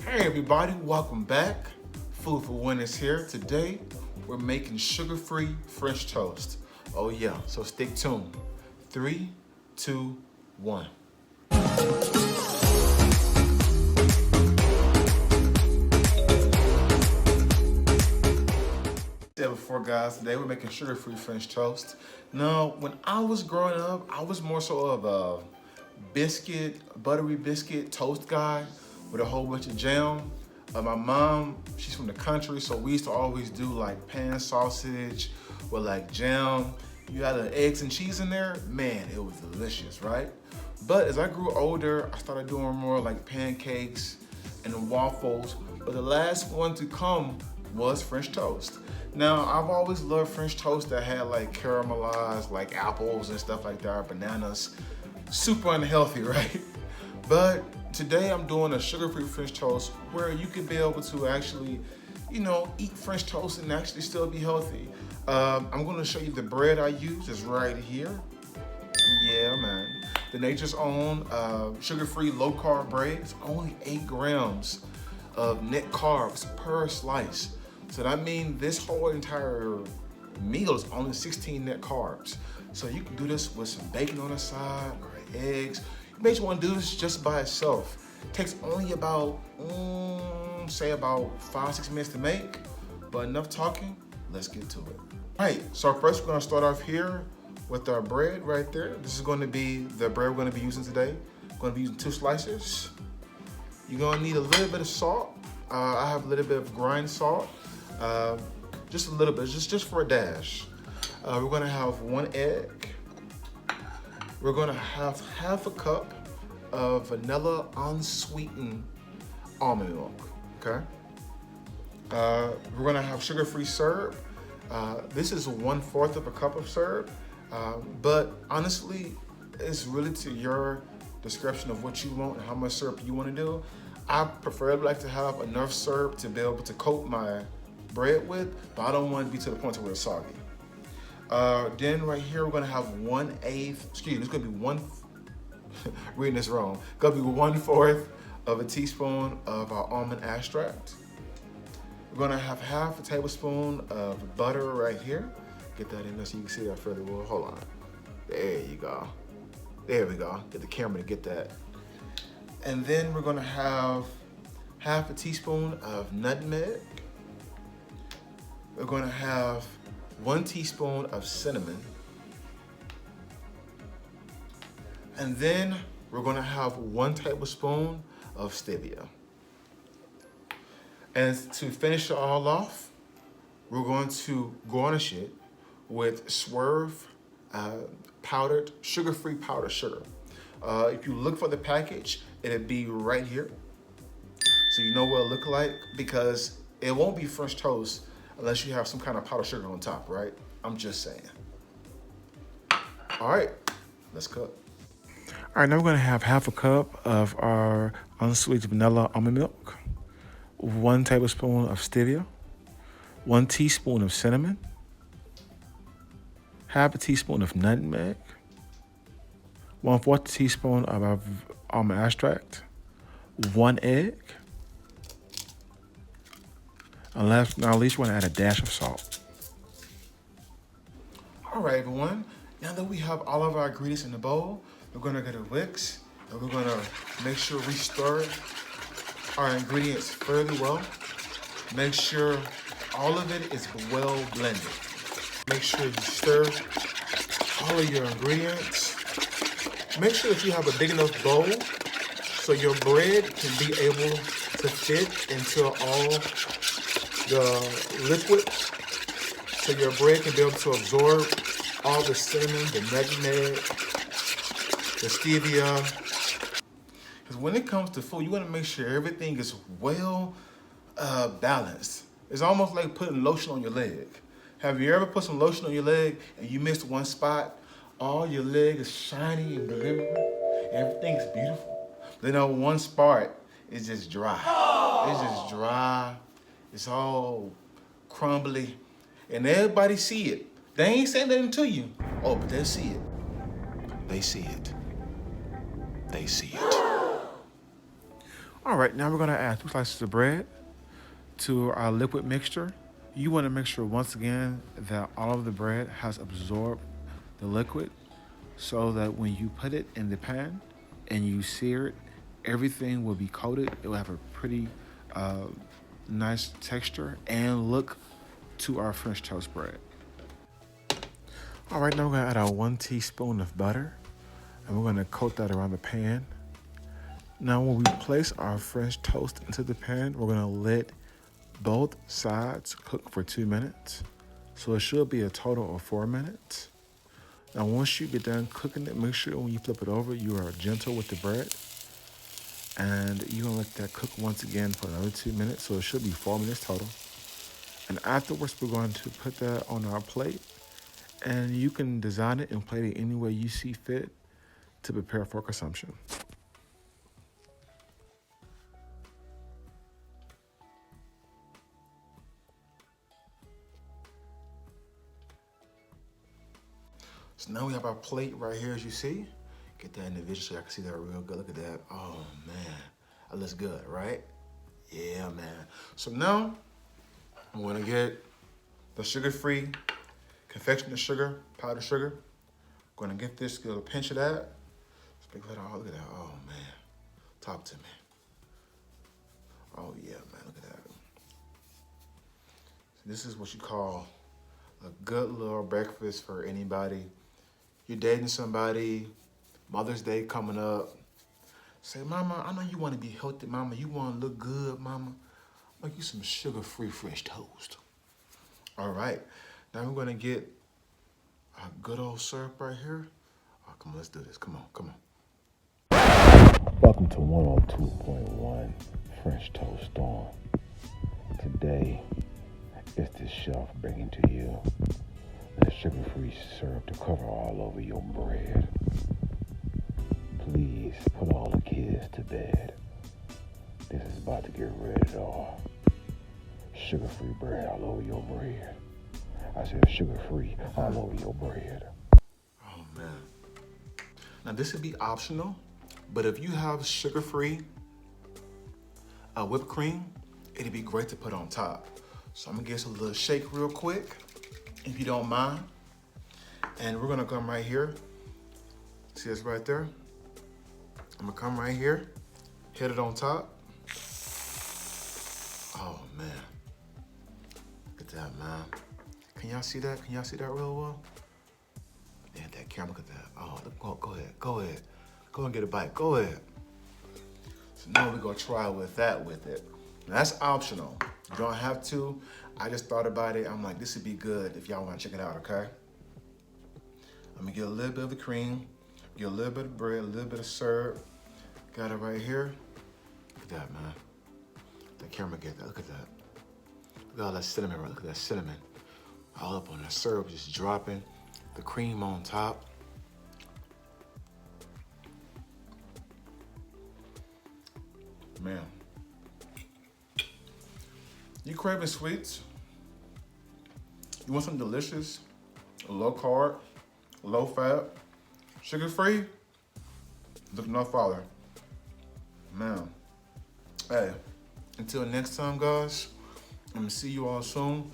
Hey everybody, welcome back. Food for One is here. Today, we're making sugar-free French toast. Oh yeah, so stick tuned. 3, 2, 1. Said before guys, today we're making sugar-free French toast. Now, when I was growing up, I was more so of a buttery biscuit toast guy with a whole bunch of jam. My mom, she's from the country, so we used to always do like pan sausage with like jam. You had the eggs and cheese in there, man, it was delicious, right? But as I grew older, I started doing more like pancakes and waffles, but the last one to come was French toast. Now, I've always loved French toast that had like caramelized like apples and stuff like that, bananas. Super unhealthy, right? But today I'm doing a sugar-free French toast where you can be able to actually, eat French toast and actually still be healthy. I'm gonna show you the bread I use. It's right here. Yeah, man. The Nature's Own sugar-free low-carb bread. It's only 8 grams of net carbs per slice. So that means this whole entire meal is only 16 net carbs. So you can do this with some bacon on the side or eggs. You may just want to do this just by itself. It takes only about, say about 5-6 minutes to make, but enough talking, let's get to it. All right, so first we're gonna start off here with our bread right there. This is gonna be the bread we're gonna be using today. We're gonna be using 2 slices. You're gonna need a little bit of salt. I have a little bit of grind salt, just a little bit, just for a dash. We're gonna have 1 egg. We're gonna have half a cup of vanilla unsweetened almond milk, okay? We're gonna have sugar-free syrup. This is 1/4 of a cup of syrup, but honestly, it's really to your description of what you want and how much syrup you wanna do. I prefer like to have enough syrup to be able to coat my bread with, but I don't want it to be to the point where it's soggy. Then right here, we're gonna have 1/8, it's gonna be reading this wrong. It's gonna be 1/4 of a teaspoon of our almond extract. We're gonna have half a tablespoon of butter right here. Get that in there so you can see that further well. Hold on. There you go. There we go. Get the camera to get that. And then we're gonna have half a teaspoon of nutmeg. We're gonna have 1 teaspoon of cinnamon. And then we're gonna have 1 tablespoon of stevia. And to finish it all off, we're going to garnish it with swerve powdered, sugar-free powdered sugar. If you look for the package, it'll be right here. So you know what it'll look like, because it won't be French toast unless you have some kind of powdered sugar on top, right? I'm just saying. All right, let's cook. All right, now we're gonna have half a cup of our unsweetened vanilla almond milk, 1 tablespoon of stevia, 1 teaspoon of cinnamon, half a teaspoon of nutmeg, 1/4 teaspoon of our almond extract, 1 egg, and last but not least, we're gonna add a dash of salt. All right, everyone. Now that we have all of our ingredients in the bowl, we're gonna get a whisk, and we're gonna make sure we stir our ingredients fairly well. Make sure all of it is well blended. Make sure you stir all of your ingredients. Make sure that you have a big enough bowl so your bread can be able to fit into all the liquid, so your bread can be able to absorb all the cinnamon, the nutmeg, the stevia. Because when it comes to food, you want to make sure everything is well balanced. It's almost like putting lotion on your leg. Have you ever put some lotion on your leg and you missed one spot? All your leg is shiny and glimmering. Everything's beautiful. But then one spot is just dry. It's just dry. It's all crumbly. And everybody see it. They ain't saying nothing to you. Oh, but they see it. They see it. They see it. All right, now we're gonna add 2 slices of bread to our liquid mixture. You wanna make sure once again that all of the bread has absorbed the liquid so that when you put it in the pan and you sear it, everything will be coated. It will have a pretty nice texture and look to our French toast bread. All right, now we're gonna add our 1 teaspoon of butter and we're gonna coat that around the pan. Now when we place our French toast into the pan, we're gonna let both sides cook for 2 minutes. So it should be a total of 4 minutes. Now once you get done cooking it, make sure when you flip it over, you are gentle with the bread. And you're gonna let that cook once again for another 2 minutes. So it should be 4 minutes total. And afterwards, we're going to put that on our plate. And you can design it and plate it any way you see fit to prepare for consumption. So now we have our plate right here, as you see. Get that in the video so I can see that real good. Look at that. Oh man, that looks good, right? Yeah, man. So now I'm gonna get the sugar-free confectioner sugar, powdered sugar. I'm gonna get this, get a pinch of that. Look at that. Oh, look at that. Oh man, talk to me. Oh yeah, man, look at that. So this is what you call a good little breakfast for anybody. You're dating somebody, Mother's Day coming up. Say, Mama, I know you want to be healthy, Mama. You want to look good, Mama. Make you some sugar-free French toast. All right, now we're gonna get a good old syrup right here. Oh, come on, let's do this. Come on, come on. Welcome to 102.1 French Toast Storm. Today, it's the chef bringing to you the sugar-free syrup to cover all over your bread. Please put all the kids to bed. This is about to get rated R. Sugar-free bread all over your bread. I said sugar-free all over your bread. Oh man. Now this would be optional, but if you have sugar-free whipped cream, it'd be great to put on top. So I'm gonna give us a little shake real quick, if you don't mind. And we're gonna come right here. See this right there? I'm gonna come right here, hit it on top. Oh man, look at that, man. Can y'all see that? Can y'all see that real well? Yeah, that camera, look at that. Oh, go ahead, go ahead. Go and get a bite, go ahead. So now we're gonna try with that with it. Now, that's optional. You don't have to. I just thought about it. I'm like, this would be good if y'all wanna check it out, okay? I'm gonna get a little bit of the cream, get a little bit of bread, a little bit of syrup. Got it right here. Look at that, man. The camera get that, look at that. Look at all that cinnamon, right? Look at that cinnamon. All up on that syrup, just dropping. The cream on top. Man. You craving sweets? You want something delicious, low carb, low fat, sugar free? Look no farther. Man. Hey, until next time, guys, I'm gonna see you all soon.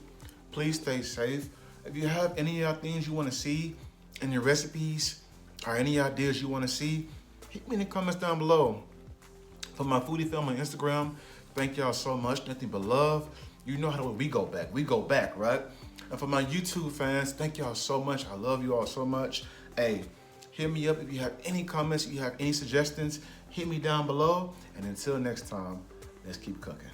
Please stay safe. If you have any things you want to see in your recipes or any ideas you want to see, hit me in the comments down below. For my foodie film on Instagram, thank y'all so much. Nothing but love. You know how we go back. We go back, right? And for my YouTube fans, thank y'all so much. I love you all so much. Hey, hit me up if you have any comments, if you have any suggestions, hit me down below. And until next time, let's keep cooking.